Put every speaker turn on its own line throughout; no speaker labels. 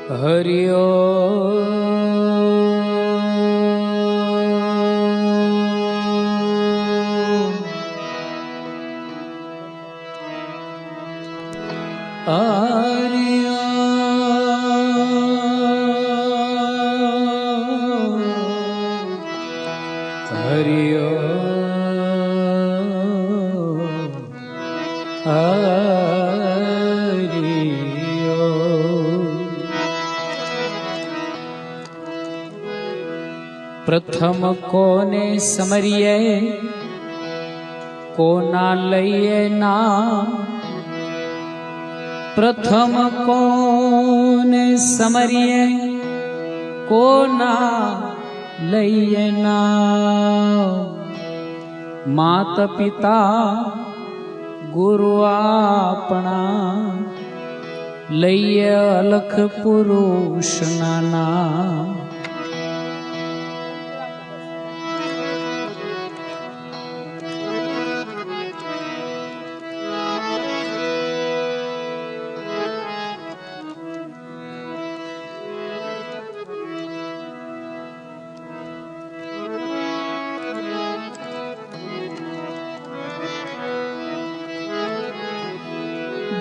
हरि ओम। हरि ओम। हरि ओम। हरि ओम। प्रथम कोने समरिए कोना लइए ना। प्रथम कोने समरिए कोना लइए ना। मात पिता गुरु आपना लइए अलख पुरुष नाना।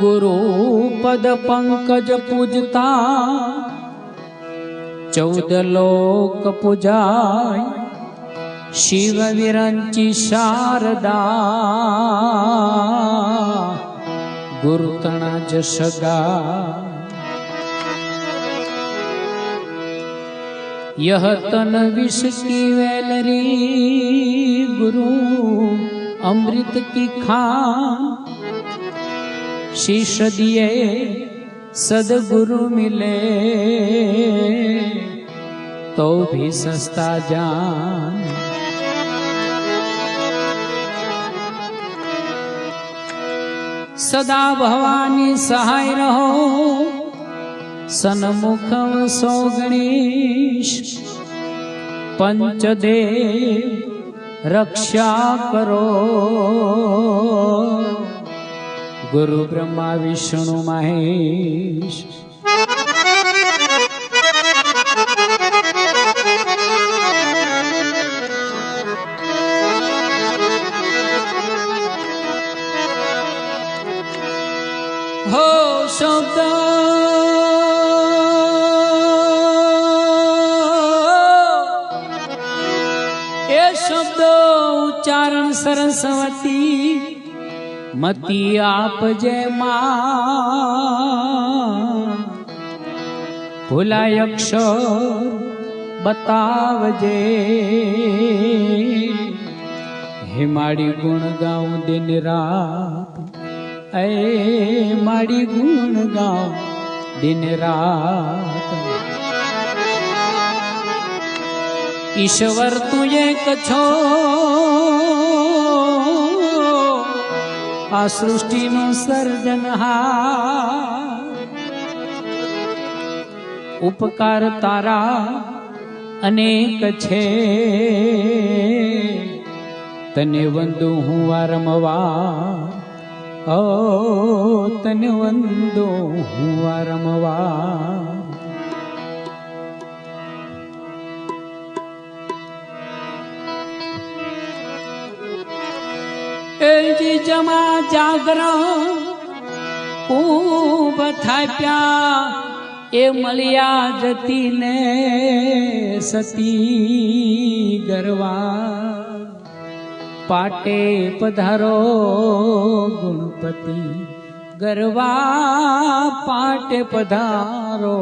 गुरु पद पंकज पूजता 14 लोक पूजाय। शिव विरंची शारदा गुरु तना जसगा। यह तन विष की वेलरी गुरु अमृत की खान। शीश दिए सदगुरु मिले तो भी सस्ता जान। सदा भवानी सहाय रहो सन्मुख सो गणेश। पंचदेव रक्षा करो गुरु ब्रह्मा विष्णु महेश। हो शब्द ये शब्द उच्चारण सरस्वती मती आप जय मां। भुलाय अक्षर बतावजे हे माड़ी गुण गाऊं दिन रात। ऐ माड़ी गुण गाऊं दिन रात। ईश्वर तू एक छो आ सृष्टि नो सर्जनहार। उपकार तारा अनेक छे तने वंदु हूँ वारंवार। ओ तने वंदु हूँ वारंवार। जी जमा जागरण ऊब थाय प्या ए मलिया जती ने सती गरवा। पाटे पधारो गुणपति गरवा पाटे पधारो।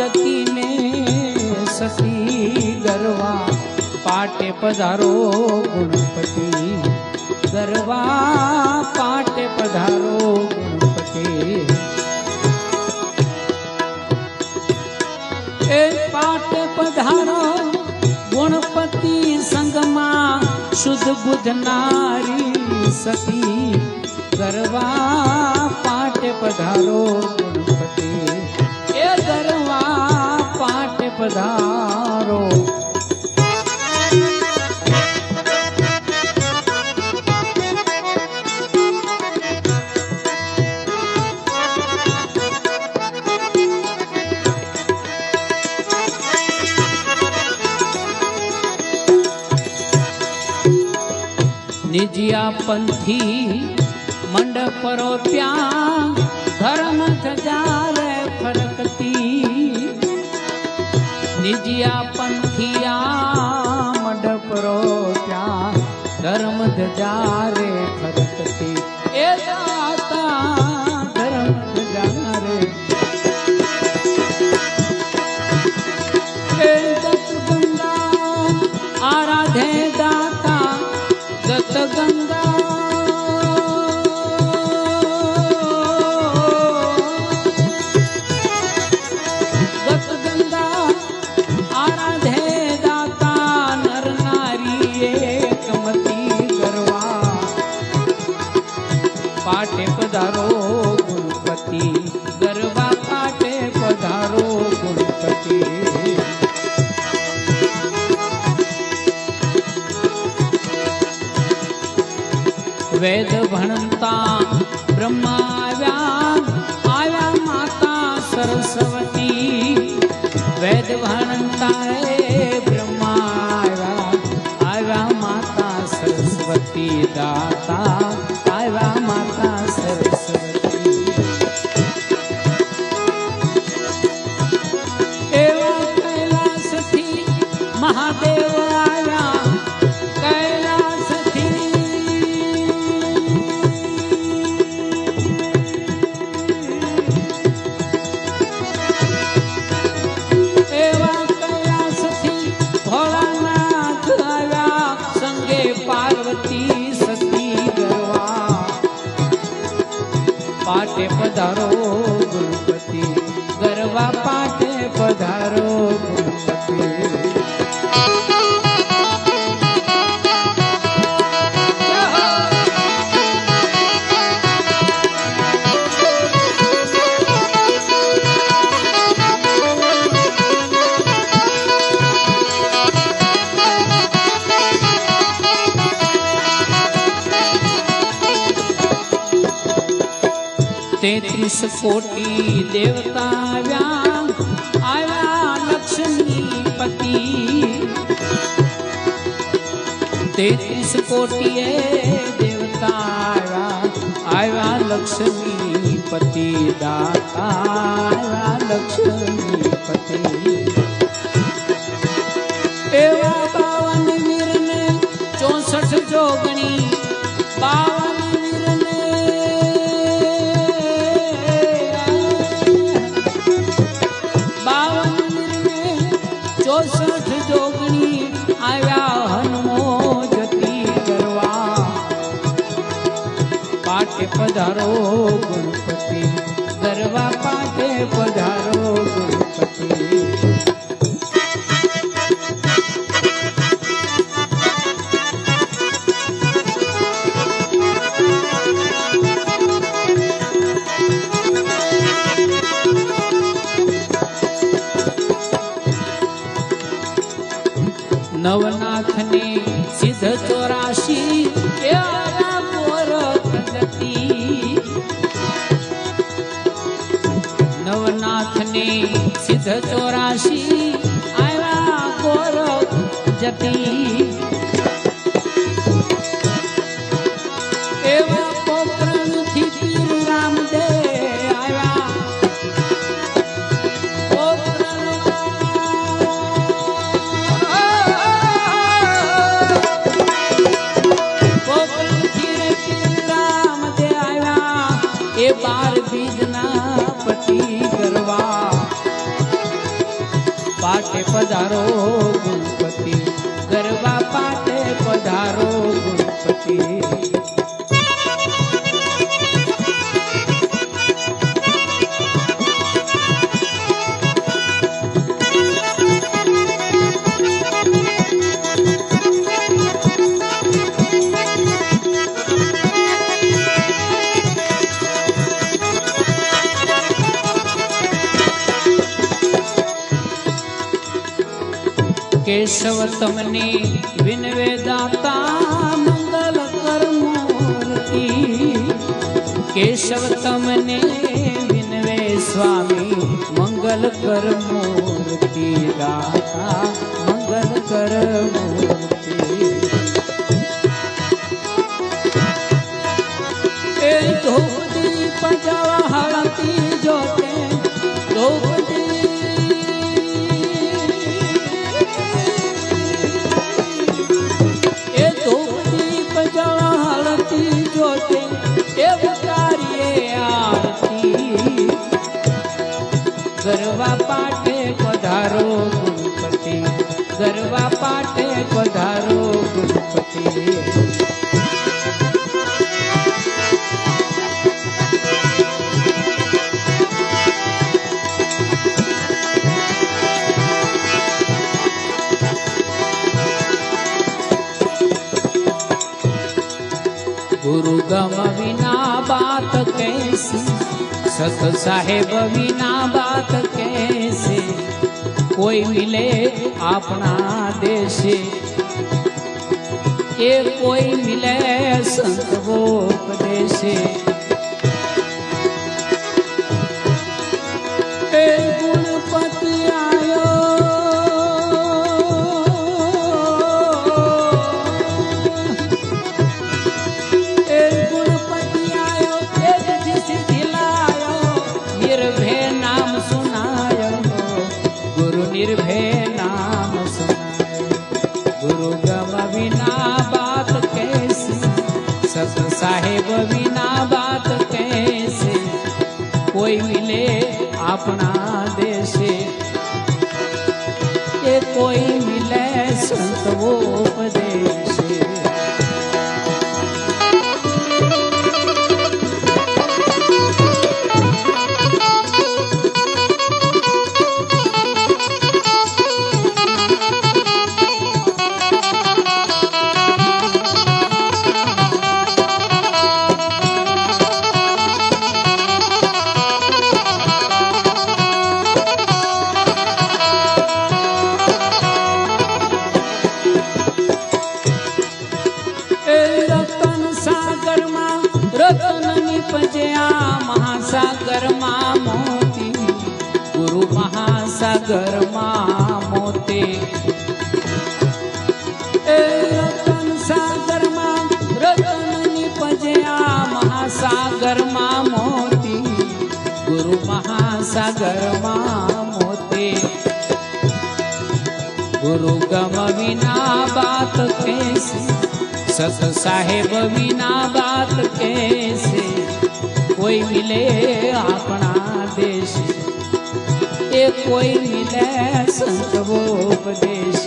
जती ने सती गरवा पाटे पधारो गुणपति गरवा पाटे पधारो गुणपति ए पाटे पधारो गुणपति संगमा शुद्ध बुद्ध नारी सती गरवा पाटे पधारो गुणपति ए गरवा पाटे पधारो निजिया पंथी मंडप रोप्या धर्म ध्वजारे फरकती निजिया पंथिया मंडप रोप्या धर्म ध्वजारे फरकती ए दाता धर्म ध्वजारे ए दत्त गंगा आराधे दाता दत्त गंगा दत्त गंगा आराधे दाता नर नारी एकमती गरवा पाटे पधारो गुणपति गरवा पाटे पधारो गुणपति वेद भणता ब्रह्मा आव्या माता सरस्वती वेद भणता ब्रह्मा आव्या माता सरस्वती दाता आव्या माता सरस्वती एवा कैलास थी महादेव आव्या कैलास थी पाटे पधारो गुणपति गरवा पाटे पधारो गुणपति तेत्रीस कोटि देवता आया लक्ष्मीपति 33 कोटि देवता आया लक्ष्मीपति दाता आया लक्ष्मीपति एवा 52 वीर ने 64 जोगणी 52 वीर ने 64 जोगणी आव्या हनुमो जती गरवा पाटे पधारो गुणपति गरवा पाटे पधारो गुणपति नवनाथ ने सिद्ध 84 आया गोरख जती नवनाथ ने सिद्ध 84 आया गोरख जती एवा पोखरण थी पीर रामदेव आया ए बार बीजना पति गरवा पाटे पधारो गुणपति, गरबा पाटे पधारो गुणपति। केशव तमने विनवे दाता मंगल कर मूर्ति, केशव तमने विनवे स्वामी मंगल कर मूर्ति, दाता मंगल कर मूर्ति। ए धूप दीप जला हलती जोते, धूप जोते उतारिए आरती, गरबा पाटे पधारो गुणपति, गरबा पाटे पधारो गुणपति। गुरु गम बिना बात कैसी, सत साहेब बिना बात कैसे, कोई मिले अपना देशे, ये कोई मिले संत वो उपदेशे। गुणपति आयो निर्भय नाम सुनाए, गुरु गम बिना बात कैसे, सत साहेब बिना बात कैसे, कोई मिले अपना देशे, ये कोई मिले संत वो उपदेशे। रतन निपजया महासागर मां मोती, गुरु महासागर मां मोते। रतन सागर मां रतन निपजया महासागर मां मोती, गुरु महासागर मां मोते। गुरु गम बिना बात कैसे, सत साहेब बिना बात कैसे, कोई मिले अपना देश, ये कोई मिले संत वो उपदेश।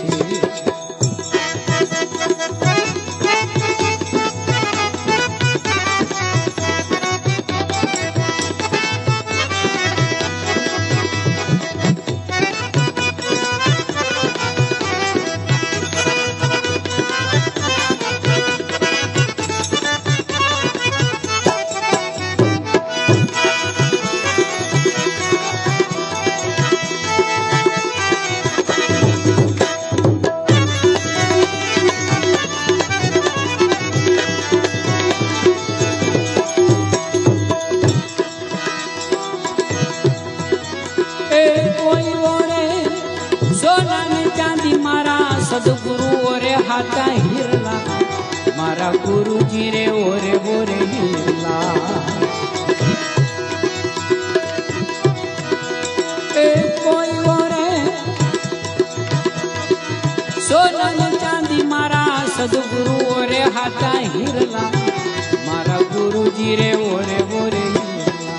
सदगुरु ओरे हाथा हिरला, मारा गुरुजी रे ओरे बोरे हिरला। कोई ओरे सोना चांदी, मारा सदगुरु ओरे हाथा हिरला, मारा गुरुजी रे ओरे बोरे हिरला।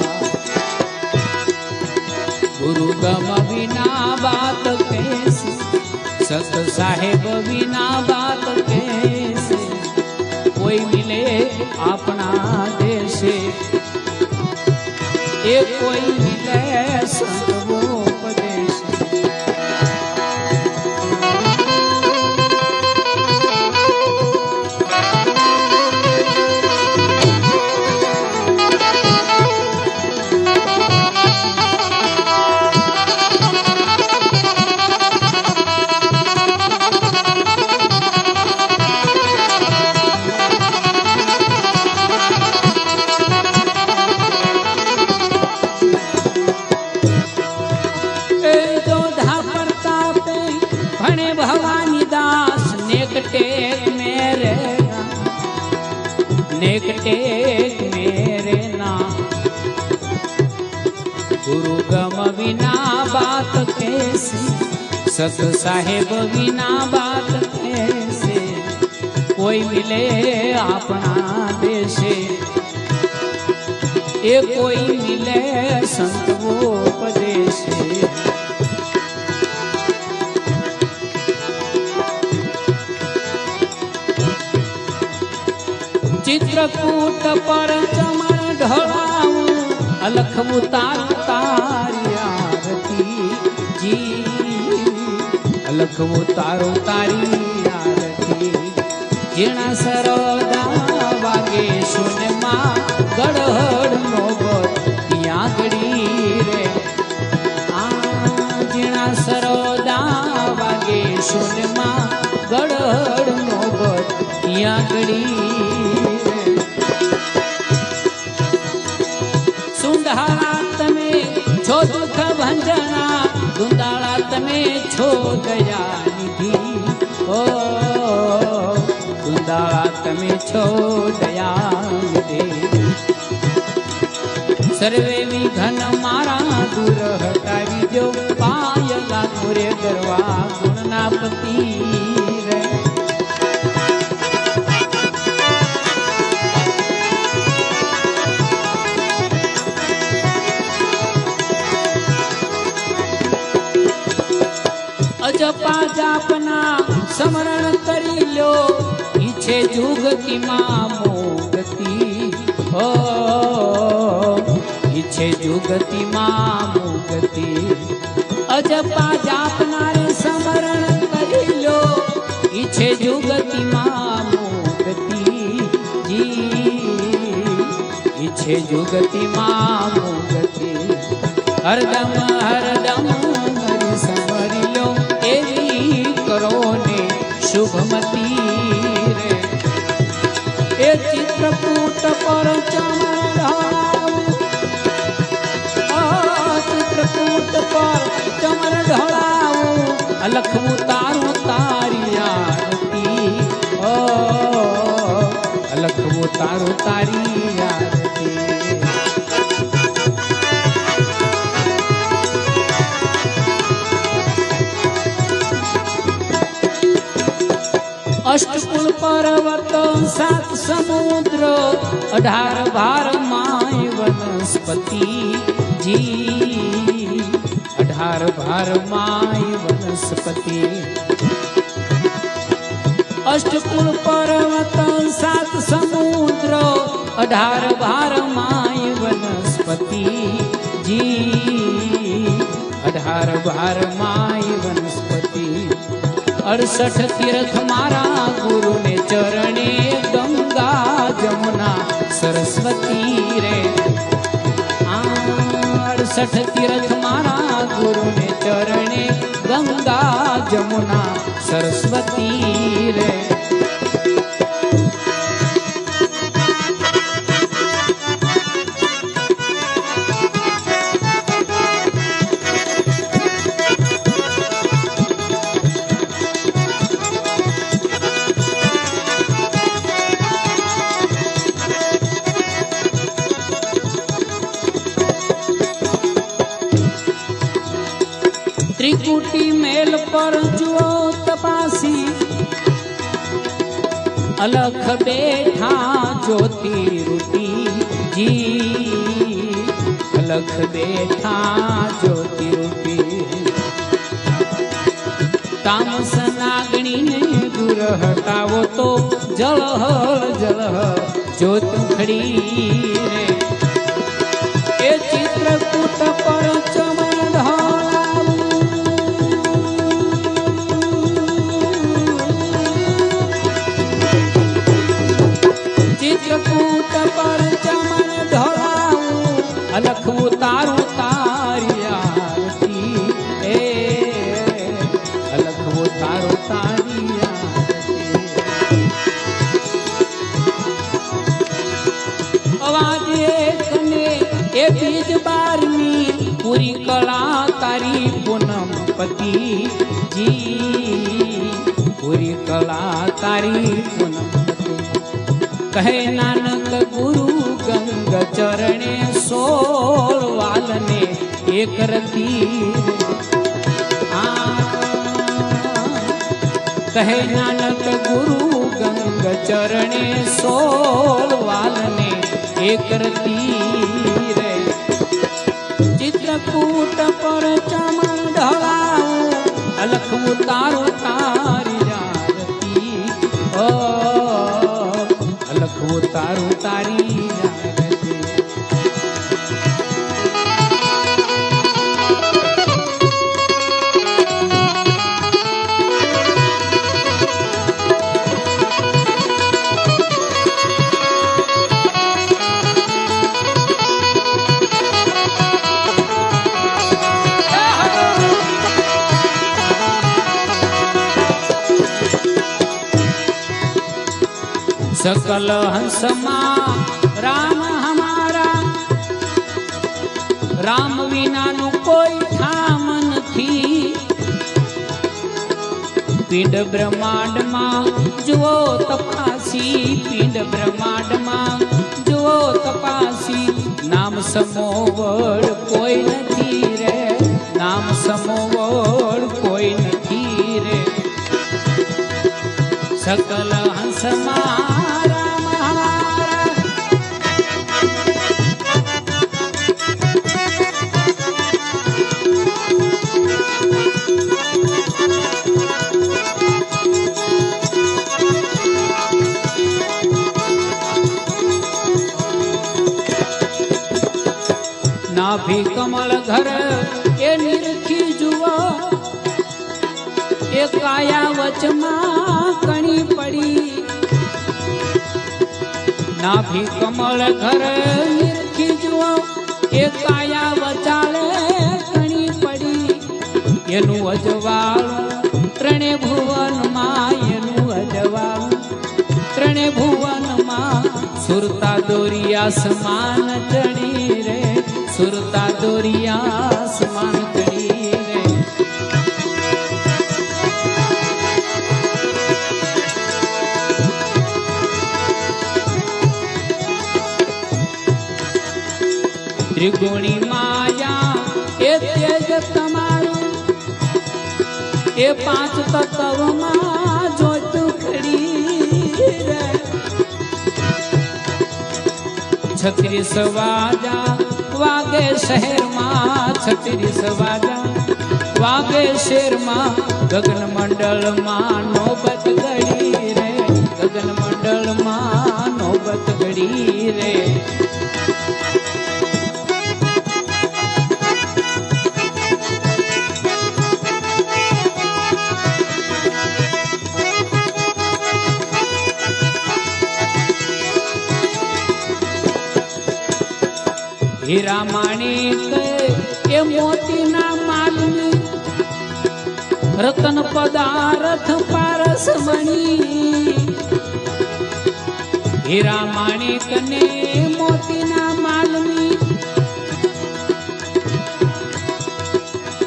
गुरु गम बिना बात कैसी, सत साहेब बिना बात कैसे कोई मिले अपना देशे ये कोई मिले सर्वोपदेश टेक मेरे नाम गुरु गम बिना बात कैसे सत साहेब बिना बात कैसे कोई मिले अपना देशे ये कोई मिले संत वो उपदेशे चित्रकूट पर चमन ढोलाऊं अलख उतार तारी आरती जी अलख उतारो तारी आरती जीणा सरोदा वागे सुन मां गड़हड़ नोबत तिया गड़ी रे जीणा सरोदा वागे सुन मां गड़हड़ नोबत तिया गड़ी दुख भंजना दुंदाला तमे छो दया निधि ओ दुंदाला तमे छो दया निधि सर्वे विघन मारा दूर हटावी जो पायला मोरे गरवा गुणना पति रे जपा जापना समरण करी लो ईछे जुगती मां मोगती हो ईछे जुगती मां मोगती अजपा जापना रे समरण करी लो ईछे जुगती मां मोगती जी ईछे जुगती मां मोगती हरदम हरदम समरी लो एवी करो ने शुभमती रे ए चित्रकूट पर चमन ढोलाऊं चित्रकूट पर चमन ढोलाऊं अलख उतारू तारी आरती ओ अलख उतारू तारी आरती अष्टकुल पर्वत सात समुद्र 18 भार माय वनस्पति जी 18 भार माय वनस्पति अष्टकुल पर्वत सात समुद्र 18 भार माय वनस्पति जी 18 भार माय वनस्पति 68 तीर्थ मारा गुरु ने चरणे गंगा जमुना सरस्वती रे 68 तीर्थ मारा गुरु ने चरणे गंगा जमुना सरस्वती रे त्रिकुटी मेल पर जुओ तपासी अलख बैठा ज्योति रूटी जी अलख बैठा ज्योति रूटी तामस હટાવો તો જળહળ જળહળ જ્યોત ખડી રે એ ચિત્રકૂટ પર ચમન ઢોળાવું ચિત્રકૂટ પર ચમન ઢોળાવું અલખવું તારું તારી આરતી એ અલખવું તારું તારી અવાજ એકને એ બીજ બારની પૂરી કળા તારી પૂનમ પતિજી પૂરી કળા તારી પૂનમ પતિ કહે નાનક ગુરુ ગંગ ચરણે સોળ વાલને એક રતી કહે નાનક ગુરુ ગંગ ચરણે સોળ વાલને એક રતી રે ચિત્રકૂટ પર ચમન ઢળાવું અલખવું તારું તારી આરતી અલખવું તારું તારી આરતી सकल हंसमा राम हमारा राम विनाનું કોઈ ઠામ નથી પિંડ બ્રહ્માંડમાં જુઓ તપાસી પિંડ બ્રહ્માંડમાં જુઓ તપાસી નામ સમોવડ કોઈ નથી રે નામ સમોવડ કોઈ નથી રે सकल हंसमा નાભી કમળ ઘર એ નિરખી જુઓ એ કાયા વચમાં કણી પડી નાભી કમળ ઘર નિરખી જુઓ એ કાયા વચાળે કણી પડી એનું અજવાળું ત્રણે ભુવનમાં એનું અજવાળું ત્રણે ભુવનમાં સુરતા દોરિયા સમાન ચડી રે સુરતા દોરિયા સમાન ચડી રે ત્રિગુણી માયા એ તેજ તમારું એ પાંચ તત્વમાં જોતું ખડી રે 36 વાજા વાગે શહેરમાં 36 વાજા વાગે શેરમાં ગગન મંડળમાં નોબત ઘડી રે ગગન મંડળમાં નોબત ઘડી રે हीरा माणिक ए मोतीना मालनी रतन पदार्थ पारस मणि हीरा माणिक ने मोतीना मालनी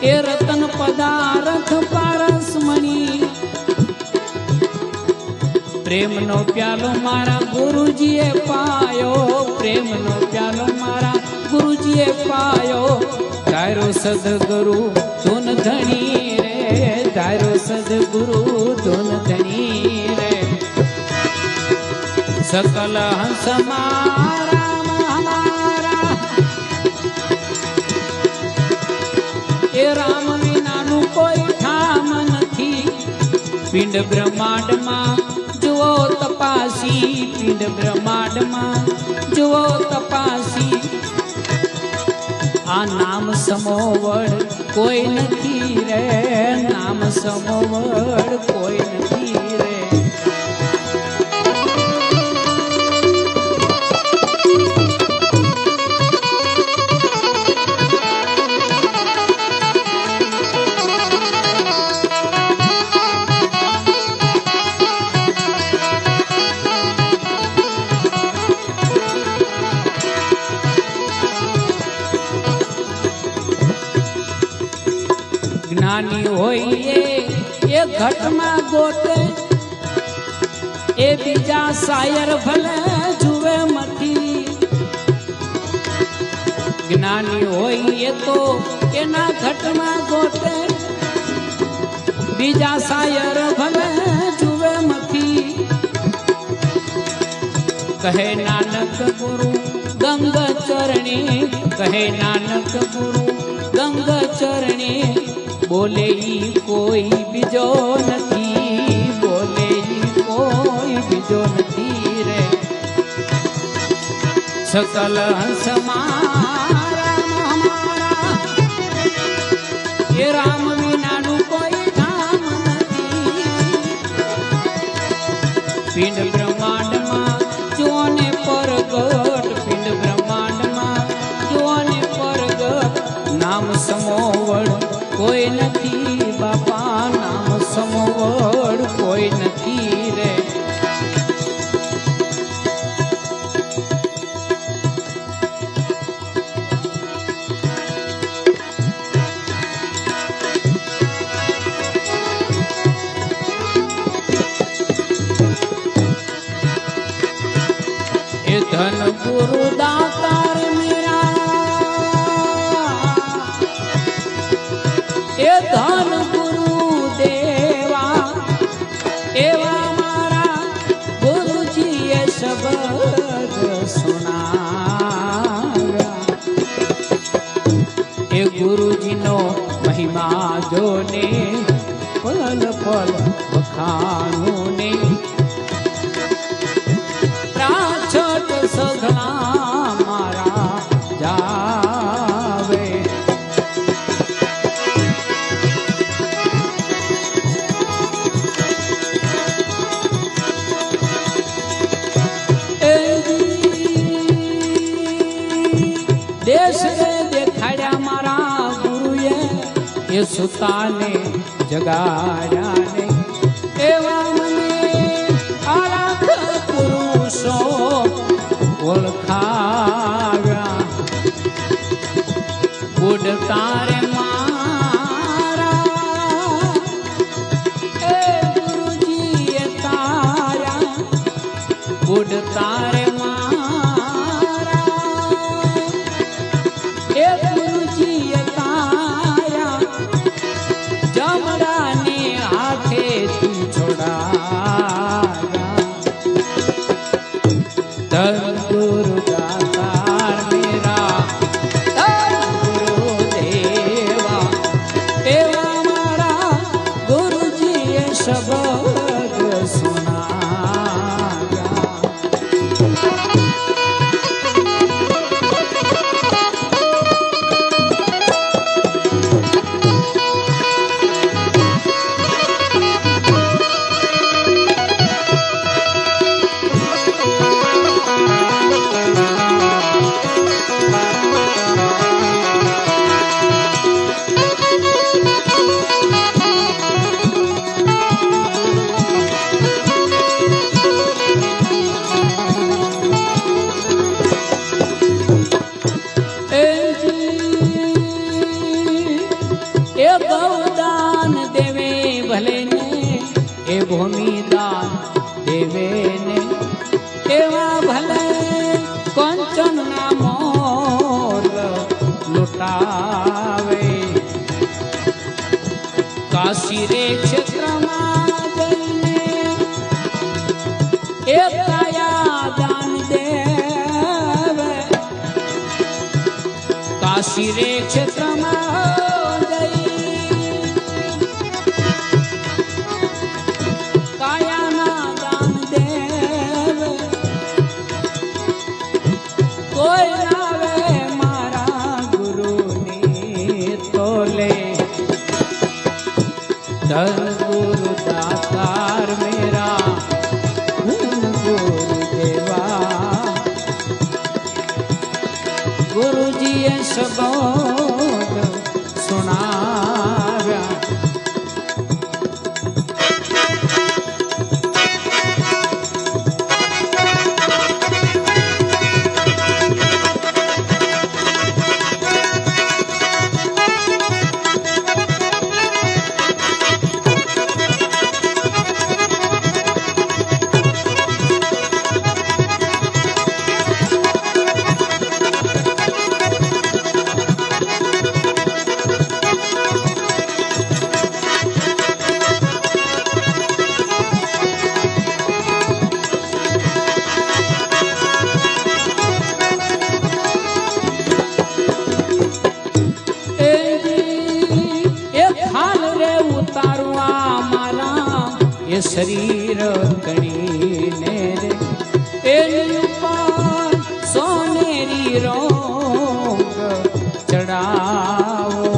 ए रतन पदार्थ पारस मणि प्रेमनो प्यालो मारा गुरुजीए पायो प्रेमनो प्यालो मारा गुरुजीए पायो तारो सदगुरु धुन धनी रे तारो सदगुरु धुन धनी रे सकल हंस मारा हमारा એ રામ વિનાનું કોઈ ઠામ નથી પિંડ બ્રહ્માંડમાં જુઓ તપાસી, પિંડ બ્રહ્માંડમાં જુઓ તપાસી, આ નામ સમોવડ કોઈ નથી રે, નામ સમોવડ કોઈ નથી રે. જ્ઞાની હોય એ ઘટમાં ગોતે, એ બીજા શાયર ભલે જુએ મથી. જ્ઞાની હોય એ તો એના ઘટમાં ગોતે, બીજા શાયર ભલે જુએ મથી. કહે નાનક ગુરુ ગંગ ચરણી, કહે નાનક ગુરુ ગંગ ચરણી, બોલે ઈ કોઈ બીજો નથી, બોલે ઈ કોઈ બીજો નથી રે. સકલ હંસ મારા મારા, એ રામ વિનાનું કોઈ ધામ નથી. પિંડ બ્રહ્માંડમાં જોને પરગટ, પિંડ બ્રહ્માંડમાં જોને પરગટ, નામ સમોવડ કોઈ નથી બાપા, નામ સમોવડ કોઈ નથી રે. એ ધન ગુરુ દાતાર એ ધન ગુરુ દેવા, એવા મારા ગુરુજીએ શબ્દ સુણાવ્યા. એ ગુરુજીનો મહિમા જોને પલ પલ વખાણું ને, રાછટ સઘળા મારા જાવે. દેશ રે દેખાડ્યા મારા ગુરુએ, એ સુતાને જગાડ્યા ને, એવા મને આરાખ પુરુષો ઓળખાવ્યા. બુડતા રે મારા એ ગુરુજીએ તાર્યા, બુડતા રે गुरु दातार मेरा, गुरु देवा, एवा मारा गुरुजीए शब्द सुनाया. ગૌદાન દેવે ભલે ને, એ ભૂમિદાન દેવે ને, એવા ભલે કંચન ના મોર લૂટાવે. કાશી રે ક્ષેત્રમાં જઈને એ કાયા દાન દેવે. કાશી રે ક્ષેત્રમાં धन गुरु दातार मेरा गुरुदेवा गुरु जी शब्द सुनाव्या ये शरीर कणीने रे एनी ऊपर सोनेरी रोंग चढ़ाओ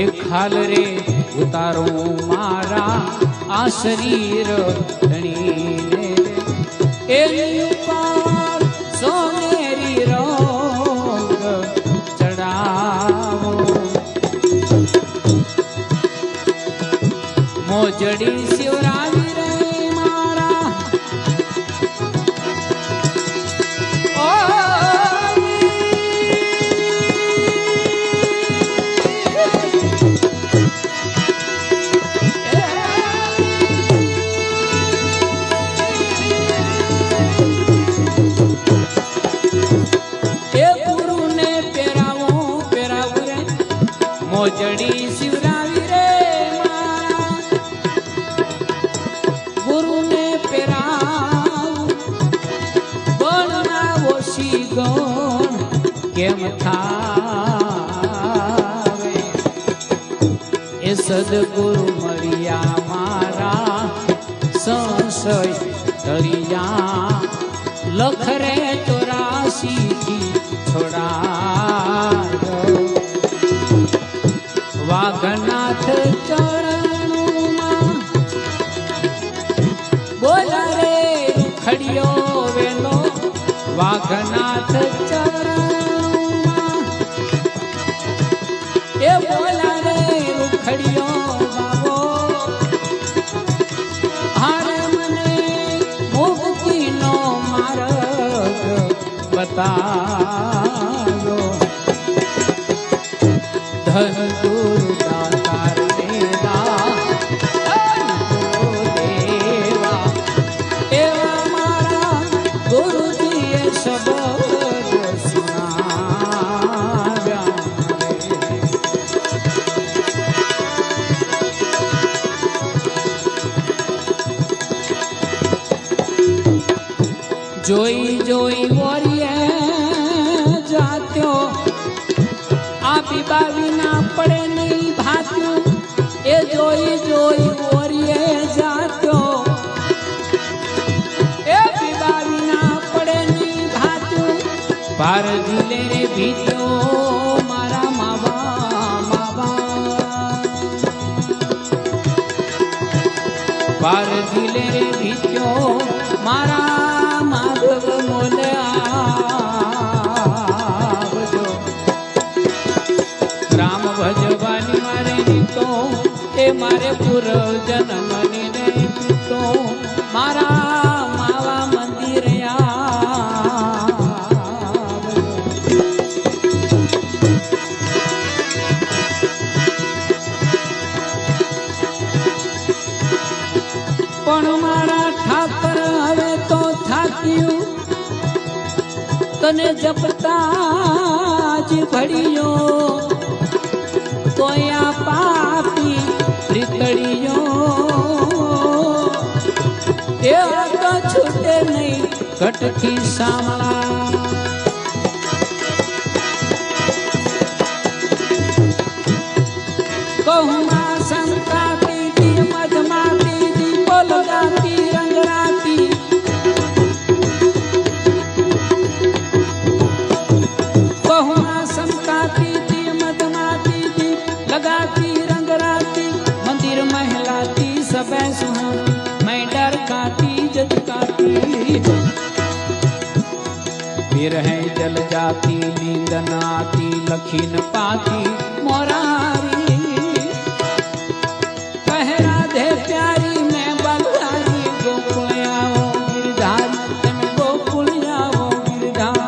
एक हाल रे उतारो मारा आ शरीर कणीने रे एनी ऊपर सोनेरी रोंग चढ़ाओ मोजड़ी शिवरावी रे मारा ओ गुरु ने पेरावो रे मोजड़ी शिवरावी रे केम थावे ए सदगुरु मरिया मारा संशय तरिया लखरे 84 की छोड़ा वाघनाथ चरणों में बोला रे खड़ियो वेलो वाघनाथ चरणों ए बोला रे रुखड़ियो बाबो हारे मने मुक्ति नो मार्ग बताओ धन गुरु दातार मेरा गुरुदेवा एवा मारा गुरु जी शब्द सुनाव्या जोई जोई वोरिए जात्यो आपी बावी ना पड़े नहीं भात्यो ए जोई जोई वोरिए जात्यो ए बावी ना पड़े नहीं भात्यो पार दिले रे भीत्यो मारा मावा पार दिले रे भीत्यो मारा माधव मोले आवजो राम भजवानी मारे गीतो ए मारे पूर्व जन्मनी ने गीतो मारा मावा मंदिर पण मारा ठाकर हवे तो थाक्यू तने जपता जी भड़ियो तोया पापी प्रीतड़ियो ए तो छूटे नहीं कटकी सामला कहूँ शंका पीती मधमा पीती बोल गाती रंगराती कहूँ शंका पीती मधमा पीती लगाती रंगराती सुहाती, मैं डर खाती जत खाती, फिर है जल जाती नींद न आती, लखी न पाती मोरारी, कह राधे प्यारी मैं बलहारी, गोकुल आओ गिरधारी, तुम गोकुल आओ गिरधारी।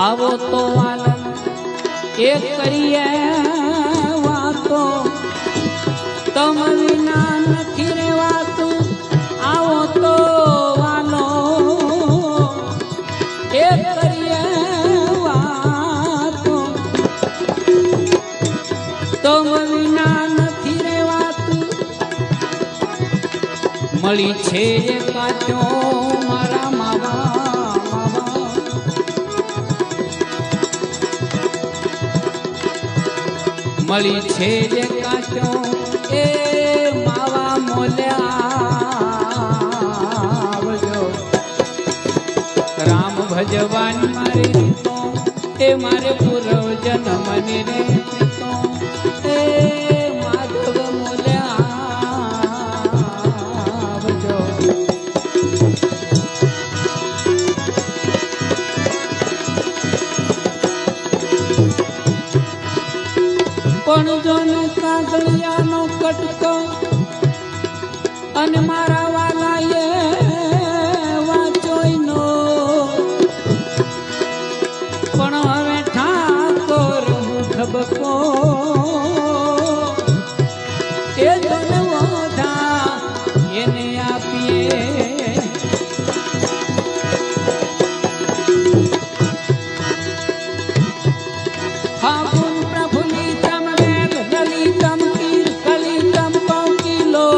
आवो तो आनंद एक करिए वातो, तम विना नहीं रेवातु, आवो तो वालो एक करिए वातो, तम विना नहीं रेवातु, मળી છે કાચો મારા માવા, મળી છે જે કાચો એ માવા મોલ્યા આવજો, રામ ભજવાન મારે તો એ મારે પૂર્વ જન્મની રે તો એ માધવ મોલ્યા આવજો। પણ જોને કાગળિયાનો કટકો અને મારા વાલાએ વાંચોયનો, પણ હવે ઠાકોર ઠબકો એ ધનવોધા એને આપીએ, ફાગુન પ્રફુલ્લિતમ વેદ લલિતમ તીર કલિતમ કોકિલો,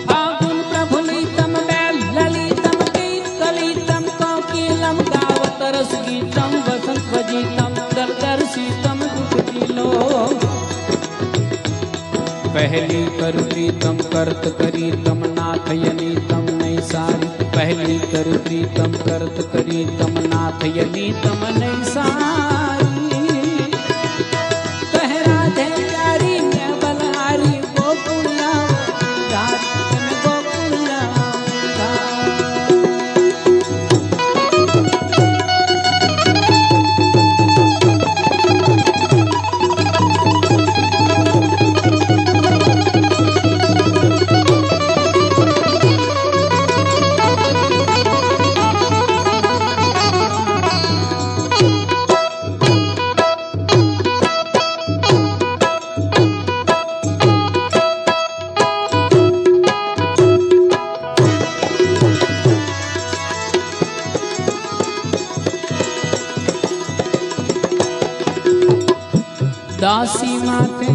ફાગુન પ્રફુલ્લિતમ વેદ લલિતમ તીર કલિતમ કોકિલમ, ગાવત રસ ગીતમ વસંત ભજીતમ દર્દર્શિતમ દુઃખિલો, पहली कर प्रीतम करत करी तम नाथ यनी तम नहीं सारी, पहली कर प्रीतम करत करी तम नाथ यनी तम नहीं सारी, कह राधे प्यारी मैं बलहारी, गोकुल आओ गिरधारी, तुम गोकुल आओ દાસી માથે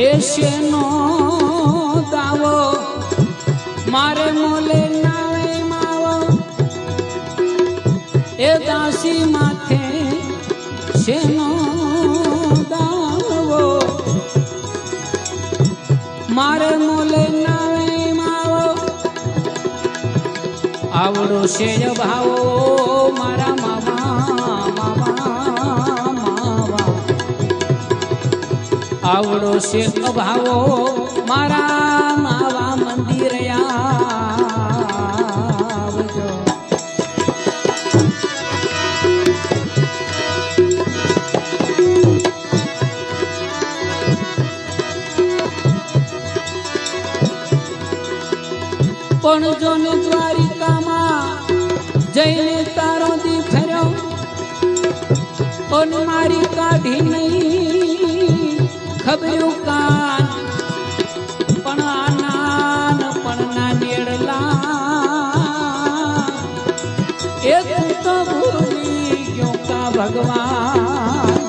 એશેનો દાવો, મારે મોલે નાવે માવો, એ દાસી માથે શેનો દાવો, મારે મોલે નાવે માવો, આવડો શેજ ભાવો મારા માવા आवड़ो से अभावो मारा मावा मंदिर आवजो। पण जोने द्वारिका मां जईने तारो दी फर्यो, ओन मारी काढी नहीं દીધા ભગવાન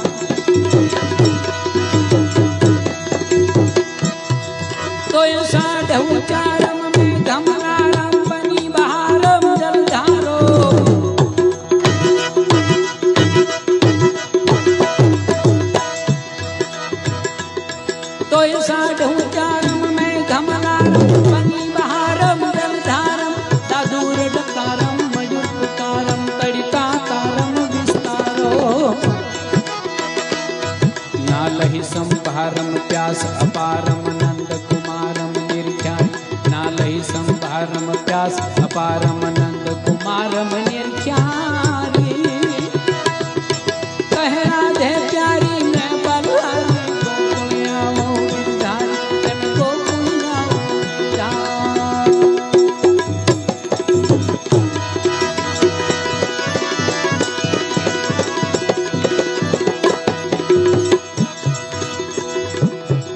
તો સાઢ ઉચારમ મેં ગમનારમ બની બહારમ જલધારો તો સાઢ ઉચારમ મેં ગમનારમ બની બહારમ જલધારમ દાદુર ડકારમ મયુરકારમ તડિકા તારમ વિસ્તારો નાલહિ સંભારમ પ્યાસ અપારમ નંદ કુમારમ નિર્ખ્યારી નાલહિ સંભારમ પ્યાસ અપારમ નંદ કુમારમ નિર્ખ્યારી કહે રાધે પ્યારી મેં બલહારી ગોકુળિયાઓ ગિરધારી એમ ગોકુળિયાઓ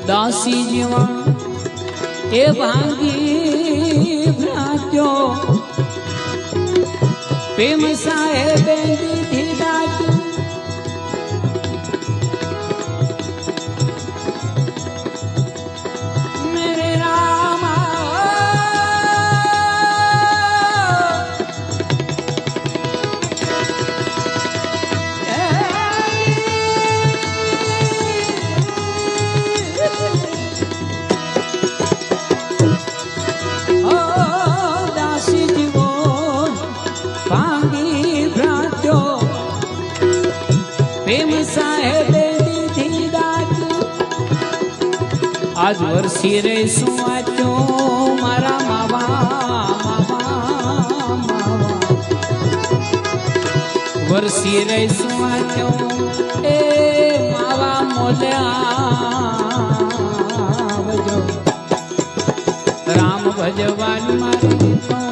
દાસી જીવા એ ભાંગી ભ્રાત્યો પ્રેમ સાહેબે દીધી દાત મેરે આજ વર્ષી રે શું વાંચો મારા માવા વર્ષી રે શું વાંચો એ માવા મોલ્યા રામ ભજવાની મારી